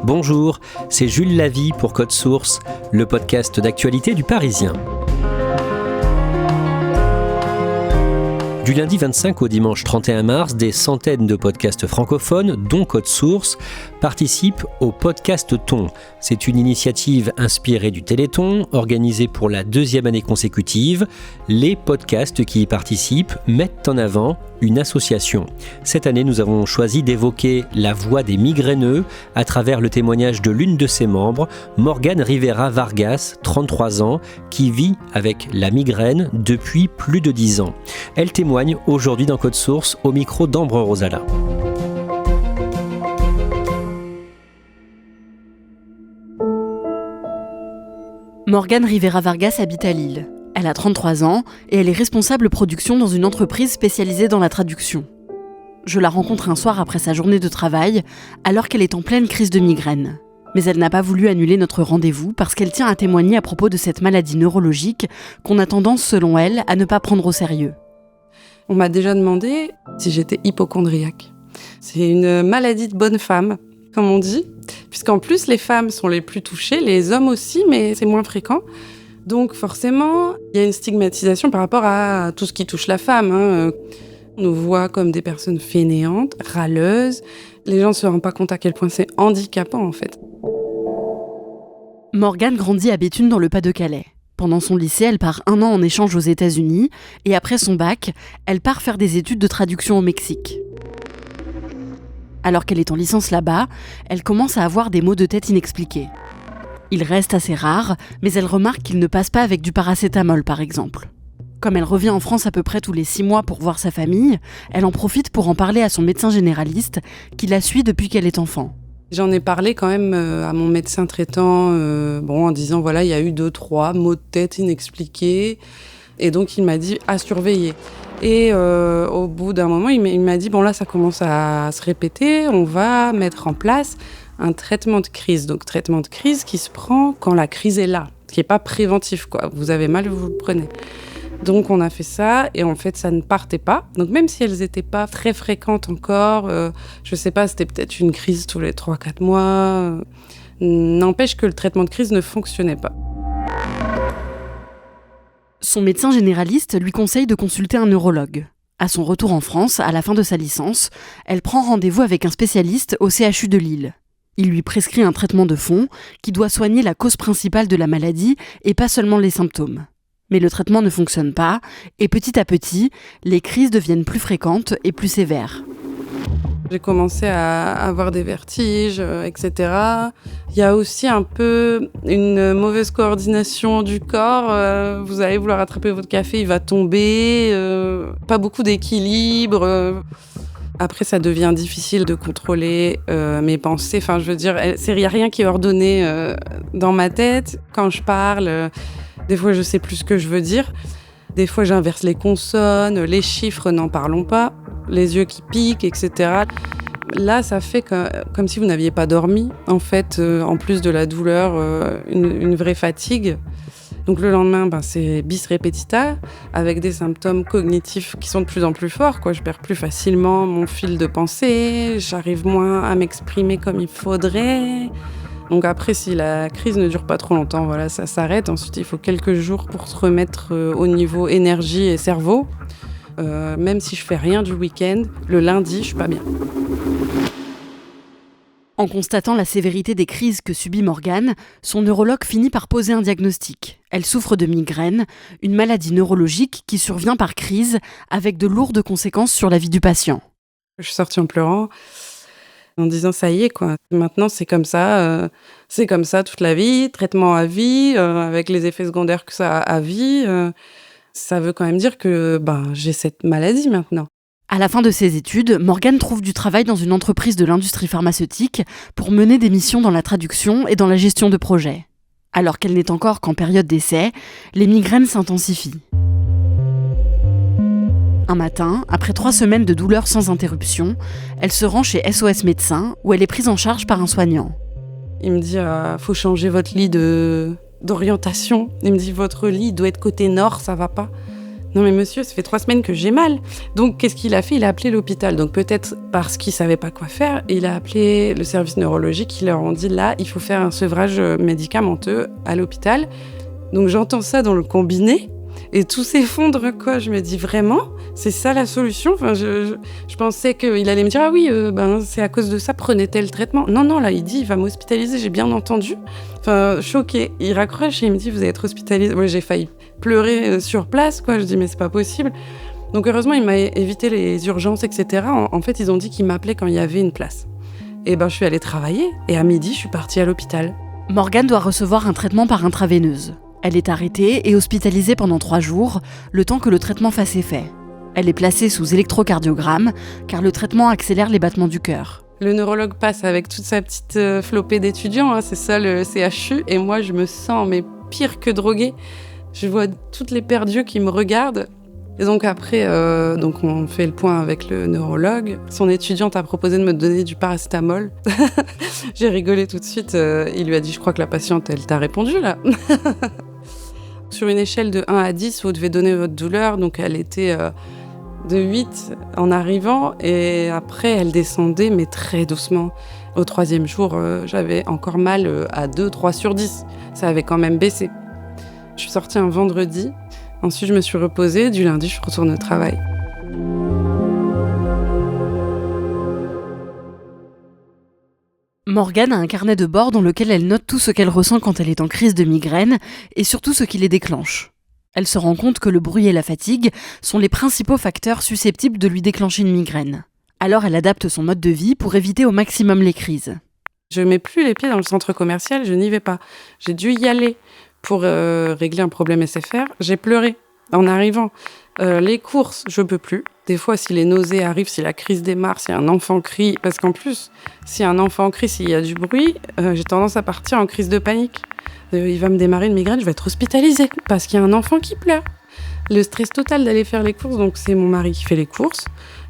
Bonjour, c'est Jules Lavie pour Code Source, le podcast d'actualité du Parisien. Du lundi 25 au dimanche 31 mars, des centaines de podcasts francophones, dont Code Source, participent au Podcast-Ton. C'est une initiative inspirée du Téléthon, organisée pour la 2e année consécutive. Les podcasts qui y participent mettent en avant une association. Cette année, nous avons choisi d'évoquer la voix des migraineux à travers le témoignage de l'une de ses membres, Morgane Rivera Vargas, 33 ans, qui vit avec la migraine depuis plus de 10 ans. Elle témoigne aujourd'hui dans Code Source au micro d'Ambre Rosala. Morgane Rivera Vargas habite à Lille. Elle a 33 ans et elle est responsable production dans une entreprise spécialisée dans la traduction. Je la rencontre un soir après sa journée de travail, alors qu'elle est en pleine crise de migraine. Mais elle n'a pas voulu annuler notre rendez-vous parce qu'elle tient à témoigner à propos de cette maladie neurologique qu'on a tendance, selon elle, à ne pas prendre au sérieux. On m'a déjà demandé si j'étais hypocondriaque. C'est une maladie de bonne femme, comme on dit, puisqu'en plus les femmes sont les plus touchées, les hommes aussi, mais c'est moins fréquent. Donc forcément, il y a une stigmatisation par rapport à tout ce qui touche la femme. On nous voit comme des personnes fainéantes, râleuses. Les gens ne se rendent pas compte à quel point c'est handicapant en fait. Morgane grandit à Béthune dans le Pas-de-Calais. Pendant son lycée, elle part 1 an en échange aux États-Unis et après son bac, elle part faire des études de traduction au Mexique. Alors qu'elle est en licence là-bas, elle commence à avoir des maux de tête inexpliqués. Ils restent assez rares, mais elle remarque qu'ils ne passent pas avec du paracétamol par exemple. Comme elle revient en France à peu près tous les 6 mois pour voir sa famille, elle en profite pour en parler à son médecin généraliste qui la suit depuis qu'elle est enfant. J'en ai parlé quand même à mon médecin traitant en disant voilà, il y a eu 2-3 maux de tête inexpliqués. Et donc il m'a dit à surveiller. Et au bout d'un moment, il m'a dit bon là ça commence à se répéter, on va mettre en place un traitement de crise. Donc traitement de crise qui se prend quand la crise est là, qui n'est pas préventif quoi. Vous avez mal, vous le prenez. Donc on a fait ça et en fait ça ne partait pas. Donc même si elles n'étaient pas très fréquentes encore, je sais pas, c'était peut-être une crise tous les 3-4 mois. N'empêche que le traitement de crise ne fonctionnait pas. Son médecin généraliste lui conseille de consulter un neurologue. À son retour en France, à la fin de sa licence, elle prend rendez-vous avec un spécialiste au CHU de Lille. Il lui prescrit un traitement de fond qui doit soigner la cause principale de la maladie et pas seulement les symptômes. Mais le traitement ne fonctionne pas et petit à petit, les crises deviennent plus fréquentes et plus sévères. J'ai commencé à avoir des vertiges, etc. Il y a aussi un peu une mauvaise coordination du corps. Vous allez vouloir attraper votre café, il va tomber. Pas beaucoup d'équilibre. Après, ça devient difficile de contrôler mes pensées. Enfin, je veux dire, il n'y a rien qui est ordonné dans ma tête. Quand je parle, des fois, je sais plus ce que je veux dire. Des fois, j'inverse les consonnes, les chiffres, n'en parlons pas. Les yeux qui piquent, etc. Là, ça fait comme si vous n'aviez pas dormi. En fait, en plus de la douleur, une vraie fatigue. Donc le lendemain, c'est bis repetita, avec des symptômes cognitifs qui sont de plus en plus forts. Je perds plus facilement mon fil de pensée, j'arrive moins à m'exprimer comme il faudrait. Donc après, si la crise ne dure pas trop longtemps, voilà, ça s'arrête. Ensuite, il faut quelques jours pour se remettre au niveau énergie et cerveau. Même si je fais rien du week-end, le lundi, je suis pas bien. En constatant la sévérité des crises que subit Morgane, son neurologue finit par poser un diagnostic. Elle souffre de migraine, une maladie neurologique qui survient par crise avec de lourdes conséquences sur la vie du patient. Je suis sortie en pleurant, en disant ça y est quoi. Maintenant c'est comme ça toute la vie, traitement à vie, avec les effets secondaires que ça a à vie. Ça veut quand même dire que j'ai cette maladie maintenant. À la fin de ses études, Morgane trouve du travail dans une entreprise de l'industrie pharmaceutique pour mener des missions dans la traduction et dans la gestion de projets. Alors qu'elle n'est encore qu'en période d'essai, les migraines s'intensifient. Un matin, après 3 semaines de douleurs sans interruption, elle se rend chez SOS Médecins où elle est prise en charge par un soignant. Il me dit faut changer votre lit d'orientation. Il me dit votre lit doit être côté nord, ça va pas. Non mais monsieur, ça fait 3 semaines que j'ai mal. Donc qu'est-ce qu'il a fait ? Il a appelé l'hôpital. Donc peut-être parce qu'il savait pas quoi faire, il a appelé le service neurologique qui leur ont dit là, il faut faire un sevrage médicamenteux à l'hôpital. Donc j'entends ça dans le combiné et tout s'effondre quoi. Je me dis vraiment, c'est ça la solution ? Enfin, je pensais qu'il allait me dire ah oui, c'est à cause de ça, prenez tel traitement. Non, là il dit il va m'hospitaliser, j'ai bien entendu. Enfin, choqué. Il raccroche et il me dit vous allez être hospitalisé. Ouais, j'ai failli pleurer sur place quoi. Je dis mais c'est pas possible. Donc heureusement il m'a évité les urgences etc. En fait ils ont dit qu'ils m'appelaient quand il y avait une place. Et je suis allée travailler et à midi je suis partie à l'hôpital. Morgane doit recevoir un traitement par intraveineuse. Elle est arrêtée et hospitalisée pendant 3 jours, le temps que le traitement fasse effet. Elle est placée sous électrocardiogramme, car le traitement accélère les battements du cœur. Le neurologue passe avec toute sa petite flopée d'étudiants, c'est ça le CHU, et moi je me sens mais pire que droguée. Je vois toutes les paires d'yeux qui me regardent. Et donc après, on fait le point avec le neurologue. Son étudiante a proposé de me donner du paracétamol. J'ai rigolé tout de suite. Il lui a dit, je crois que la patiente, elle t'a répondu là. Sur une échelle de 1 à 10, vous devez donner votre douleur. Donc elle était de 8 en arrivant. Et après, elle descendait, mais très doucement. Au 3e jour, j'avais encore mal à 2, 3 sur 10. Ça avait quand même baissé. Je suis sortie un vendredi. Ensuite, je me suis reposée. Du lundi, je retourne au travail. Morgane a un carnet de bord dans lequel elle note tout ce qu'elle ressent quand elle est en crise de migraine et surtout ce qui les déclenche. Elle se rend compte que le bruit et la fatigue sont les principaux facteurs susceptibles de lui déclencher une migraine. Alors elle adapte son mode de vie pour éviter au maximum les crises. Je mets plus les pieds dans le centre commercial, je n'y vais pas. J'ai dû y aller pour régler un problème SFR. J'ai pleuré en arrivant. Les courses, je peux plus. Des fois, si les nausées arrivent, si la crise démarre, si un enfant crie... Parce qu'en plus, si un enfant crie, s'il y a du bruit, j'ai tendance à partir en crise de panique. Il va me démarrer une migraine, je vais être hospitalisée parce qu'il y a un enfant qui pleure. Le stress total d'aller faire les courses, donc c'est mon mari qui fait les courses.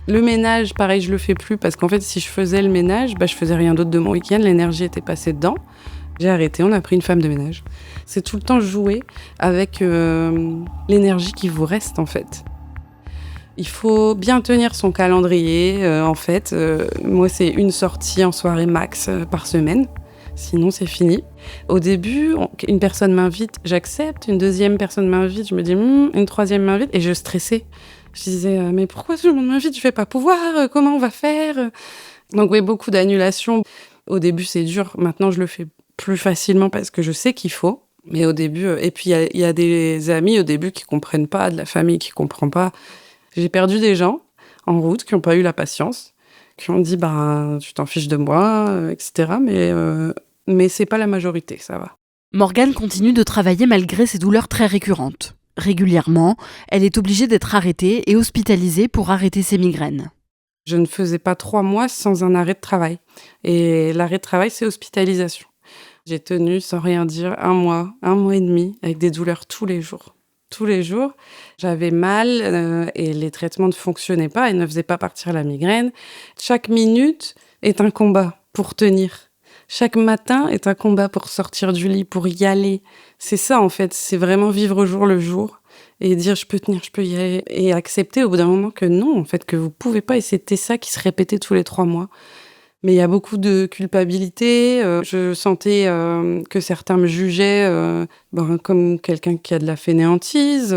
Le ménage, pareil, je le fais plus parce qu'en fait, si je faisais le ménage, je faisais rien d'autre de mon week-end, l'énergie était passée dedans. J'ai arrêté, on a pris une femme de ménage. C'est tout le temps jouer avec l'énergie qui vous reste, en fait. Il faut bien tenir son calendrier, en fait. Moi, c'est une sortie en soirée max par semaine. Sinon, c'est fini. Au début, une personne m'invite, j'accepte. Une deuxième personne m'invite, je me dis, une troisième m'invite. Et je stressais. Je disais, mais pourquoi tout le monde m'invite ? Je vais pas pouvoir. Comment on va faire ? Donc, oui, beaucoup d'annulations. Au début, c'est dur. Maintenant, je le fais plus facilement parce que je sais qu'il faut. Mais au début... Et puis, il y a des amis au début qui comprennent pas, de la famille qui comprend pas. J'ai perdu des gens en route qui n'ont pas eu la patience, qui ont dit tu t'en fiches de moi, etc. Mais c'est pas la majorité, ça va. Morgane continue de travailler malgré ses douleurs très récurrentes. Régulièrement, elle est obligée d'être arrêtée et hospitalisée pour arrêter ses migraines. Je ne faisais pas 3 mois sans un arrêt de travail. Et l'arrêt de travail, c'est hospitalisation. J'ai tenu sans rien dire 1 mois et demi, avec des douleurs tous les jours. Tous les jours, j'avais mal et les traitements ne fonctionnaient pas et ne faisaient pas partir la migraine. Chaque minute est un combat pour tenir. Chaque matin est un combat pour sortir du lit, pour y aller. C'est ça, en fait, c'est vraiment vivre au jour le jour et dire je peux tenir, je peux y aller. Et accepter au bout d'un moment que non, en fait, que vous pouvez pas. Et c'était ça qui se répétait tous les 3 mois. Mais il y a beaucoup de culpabilité. Je sentais que certains me jugeaient comme quelqu'un qui a de la fainéantise.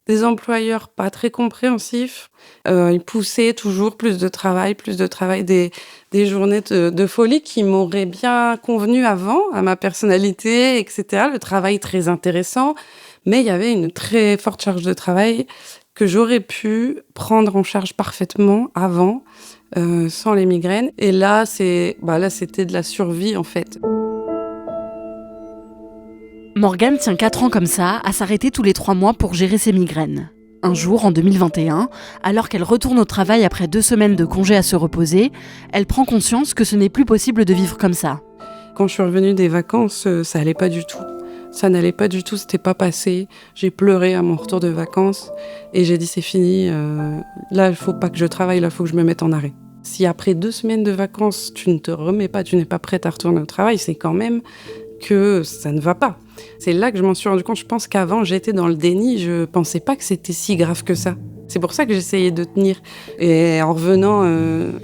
Des employeurs pas très compréhensifs. Ils poussaient toujours plus de travail, des journées de folie qui m'auraient bien convenu avant, à ma personnalité, etc. Le travail très intéressant. Mais il y avait une très forte charge de travail que j'aurais pu prendre en charge parfaitement avant, sans les migraines. Et là, c'était de la survie, en fait. Morgane tient 4 ans comme ça, à s'arrêter tous les 3 mois pour gérer ses migraines. Un jour, en 2021, alors qu'elle retourne au travail après 2 semaines de congé à se reposer, elle prend conscience que ce n'est plus possible de vivre comme ça. Quand je suis revenue des vacances, ça allait pas du tout. Ça n'allait pas du tout, c'était pas passé. J'ai pleuré à mon retour de vacances et j'ai dit c'est fini. Là, il faut pas que je travaille, là, il faut que je me mette en arrêt. Si après 2 semaines de vacances, tu ne te remets pas, tu n'es pas prête à retourner au travail, c'est quand même que ça ne va pas. C'est là que je m'en suis rendu compte. Je pense qu'avant, j'étais dans le déni. Je pensais pas que c'était si grave que ça. C'est pour ça que j'essayais de tenir. Et en revenant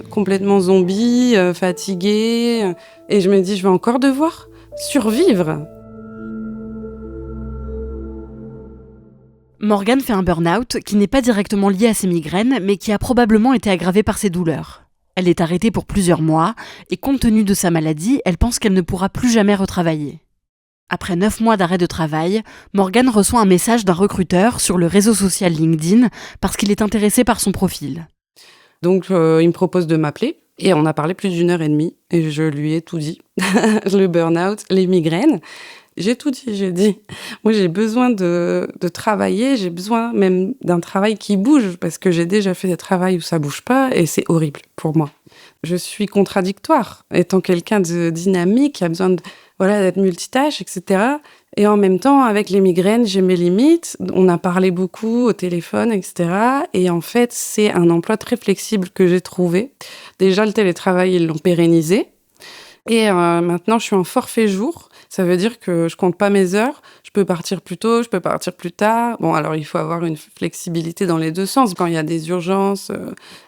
complètement zombie, fatiguée, et je me dis, je vais encore devoir survivre. Morgane fait un burn-out qui n'est pas directement lié à ses migraines, mais qui a probablement été aggravé par ses douleurs. Elle est arrêtée pour plusieurs mois, et compte tenu de sa maladie, elle pense qu'elle ne pourra plus jamais retravailler. Après 9 mois d'arrêt de travail, Morgane reçoit un message d'un recruteur sur le réseau social LinkedIn parce qu'il est intéressé par son profil. Donc, il me propose de m'appeler, et on a parlé plus d'1h30, et je lui ai tout dit. Le burn-out, les migraines. J'ai tout dit, j'ai dit. Moi, j'ai besoin de travailler, j'ai besoin même d'un travail qui bouge, parce que j'ai déjà fait des travails où ça bouge pas, et c'est horrible pour moi. Je suis contradictoire, étant quelqu'un de dynamique, qui a besoin d'être multitâche, etc. Et en même temps, avec les migraines, j'ai mes limites. On a parlé beaucoup au téléphone, etc. Et en fait, c'est un emploi très flexible que j'ai trouvé. Déjà, le télétravail, ils l'ont pérennisé. Et maintenant, je suis en forfait jour. Ça veut dire que je compte pas mes heures. Je peux partir plus tôt, je peux partir plus tard. Bon, alors il faut avoir une flexibilité dans les deux sens. Quand il y a des urgences,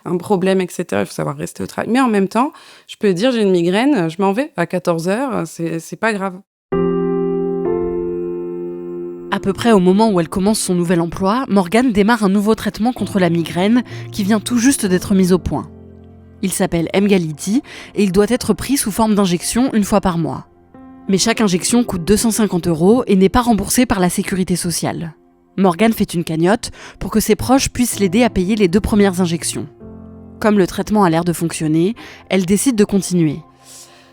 un problème, etc., il faut savoir rester au travail. Mais en même temps, je peux dire, j'ai une migraine, je m'en vais à 14h, c'est pas grave. À peu près au moment où elle commence son nouvel emploi, Morgane démarre un nouveau traitement contre la migraine qui vient tout juste d'être mis au point. Il s'appelle Emgality et il doit être pris sous forme d'injection une fois par mois. Mais chaque injection coûte 250 € et n'est pas remboursée par la sécurité sociale. Morgane fait une cagnotte pour que ses proches puissent l'aider à payer les 2 premières injections. Comme le traitement a l'air de fonctionner, elle décide de continuer.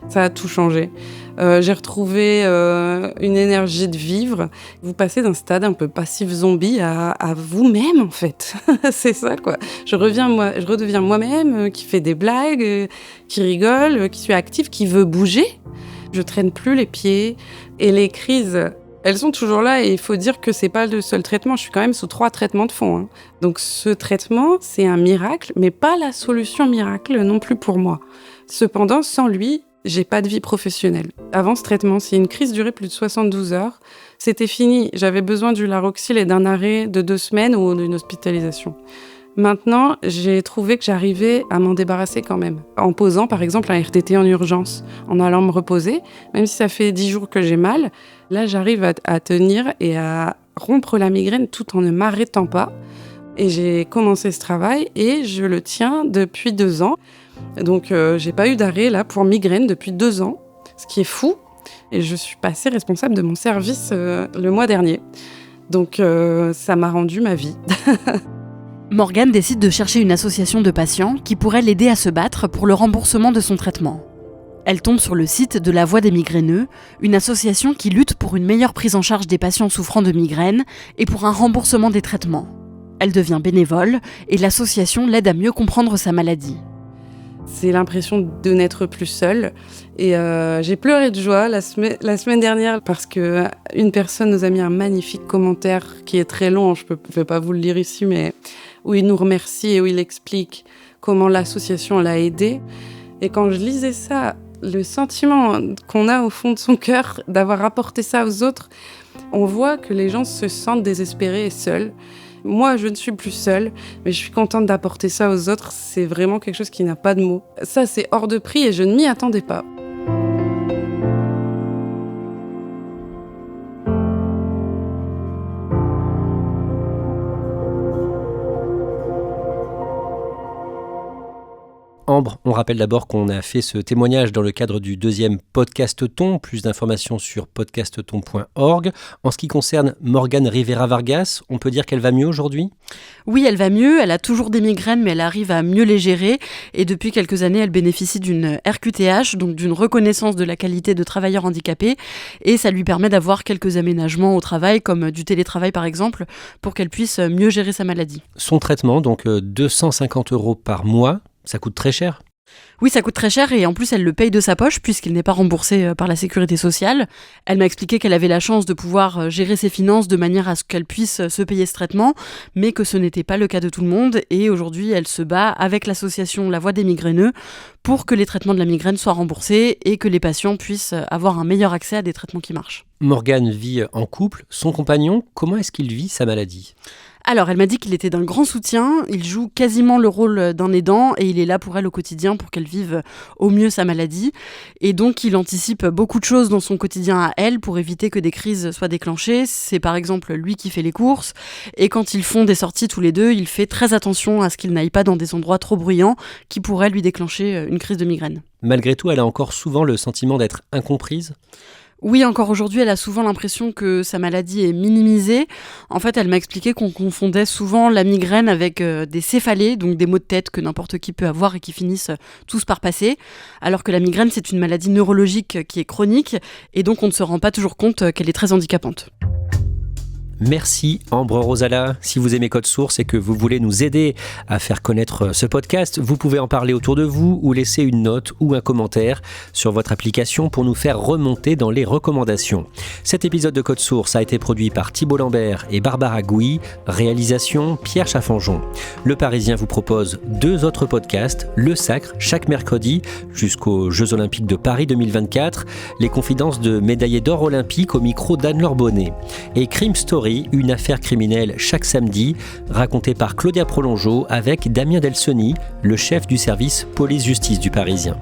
Ça a tout changé. J'ai retrouvé une énergie de vivre. Vous passez d'un stade un peu passif zombie à vous-même, en fait. C'est ça, quoi. Je redeviens moi-même, qui fait des blagues, qui rigole, qui suis active, qui veut bouger. Je traîne plus les pieds. Et les crises, elles sont toujours là. Et il faut dire que c'est pas le seul traitement. Je suis quand même sous 3 traitements de fond, hein. Donc ce traitement, c'est un miracle, mais pas la solution miracle non plus pour moi. Cependant, sans lui, j'ai pas de vie professionnelle. Avant ce traitement, si une crise durait plus de 72 heures, c'était fini. J'avais besoin du Laroxyl et d'un arrêt de 2 semaines ou d'une hospitalisation. Maintenant, j'ai trouvé que j'arrivais à m'en débarrasser quand même. En posant, par exemple, un RTT en urgence, en allant me reposer, même si ça fait 10 jours que j'ai mal, là, j'arrive à tenir et à rompre la migraine tout en ne m'arrêtant pas. Et j'ai commencé ce travail et je le tiens depuis 2 ans. Donc, j'ai pas eu d'arrêt là pour migraine depuis 2 ans, ce qui est fou. Et je suis passée responsable de mon service le mois dernier. Donc, ça m'a rendu ma vie. Morgane décide de chercher une association de patients qui pourrait l'aider à se battre pour le remboursement de son traitement. Elle tombe sur le site de la Voix des migraineux, une association qui lutte pour une meilleure prise en charge des patients souffrant de migraines et pour un remboursement des traitements. Elle devient bénévole et l'association l'aide à mieux comprendre sa maladie. C'est l'impression de n'être plus seule. Et j'ai pleuré de joie la semaine dernière parce qu'une personne nous a mis un magnifique commentaire qui est très long, je ne peux pas vous le lire ici, mais où il nous remercie et où il explique comment l'association l'a aidé. Et quand je lisais ça, le sentiment qu'on a au fond de son cœur d'avoir apporté ça aux autres, on voit que les gens se sentent désespérés et seuls. Moi, je ne suis plus seule, mais je suis contente d'apporter ça aux autres. C'est vraiment quelque chose qui n'a pas de mots. Ça, c'est hors de prix et je ne m'y attendais pas. Ambre, on rappelle d'abord qu'on a fait ce témoignage dans le cadre du 2e Podcast-ton. Plus d'informations sur podcastton.org. En ce qui concerne Morgane Rivera Vargas, on peut dire qu'elle va mieux aujourd'hui ? Oui, elle va mieux. Elle a toujours des migraines, mais elle arrive à mieux les gérer. Et depuis quelques années, elle bénéficie d'une RQTH, donc d'une reconnaissance de la qualité de travailleur handicapé. Et ça lui permet d'avoir quelques aménagements au travail, comme du télétravail par exemple, pour qu'elle puisse mieux gérer sa maladie. Son traitement, donc 250 € par mois, ça coûte très cher. Oui, ça coûte très cher et en plus elle le paye de sa poche puisqu'il n'est pas remboursé par la sécurité sociale. Elle m'a expliqué qu'elle avait la chance de pouvoir gérer ses finances de manière à ce qu'elle puisse se payer ce traitement, mais que ce n'était pas le cas de tout le monde et aujourd'hui elle se bat avec l'association La Voix des migraineux pour que les traitements de la migraine soient remboursés et que les patients puissent avoir un meilleur accès à des traitements qui marchent. Morgane vit en couple. Son compagnon, comment est-ce qu'il vit sa maladie ? Alors, elle m'a dit qu'il était d'un grand soutien, il joue quasiment le rôle d'un aidant et il est là pour elle au quotidien pour qu'elle vive au mieux sa maladie. Et donc, il anticipe beaucoup de choses dans son quotidien à elle pour éviter que des crises soient déclenchées. C'est par exemple lui qui fait les courses et quand ils font des sorties tous les deux, il fait très attention à ce qu'il n'aille pas dans des endroits trop bruyants qui pourraient lui déclencher une crise de migraine. Malgré tout, elle a encore souvent le sentiment d'être incomprise ? Oui, encore aujourd'hui, elle a souvent l'impression que sa maladie est minimisée. En fait, elle m'a expliqué qu'on confondait souvent la migraine avec des céphalées, donc des maux de tête que n'importe qui peut avoir et qui finissent tous par passer, alors que la migraine, c'est une maladie neurologique qui est chronique et donc on ne se rend pas toujours compte qu'elle est très handicapante. Merci Ambre Rosala. Si vous aimez Code Source et que vous voulez nous aider à faire connaître ce podcast, vous pouvez en parler autour de vous ou laisser une note ou un commentaire sur votre application pour nous faire remonter dans les recommandations. Cet épisode de Code Source a été produit par Thibault Lambert et Barbara Gouy, réalisation Pierre Chaffanjon. Le Parisien vous propose 2 autres podcasts, Le Sacre chaque mercredi jusqu'aux Jeux Olympiques de Paris 2024, les confidences de médaillés d'or olympiques au micro d'Anne-Laure Bonnet et Crime Story, une affaire criminelle chaque samedi, racontée par Claudia Prolongeau avec Damien Delsoni, le chef du service police-justice du Parisien.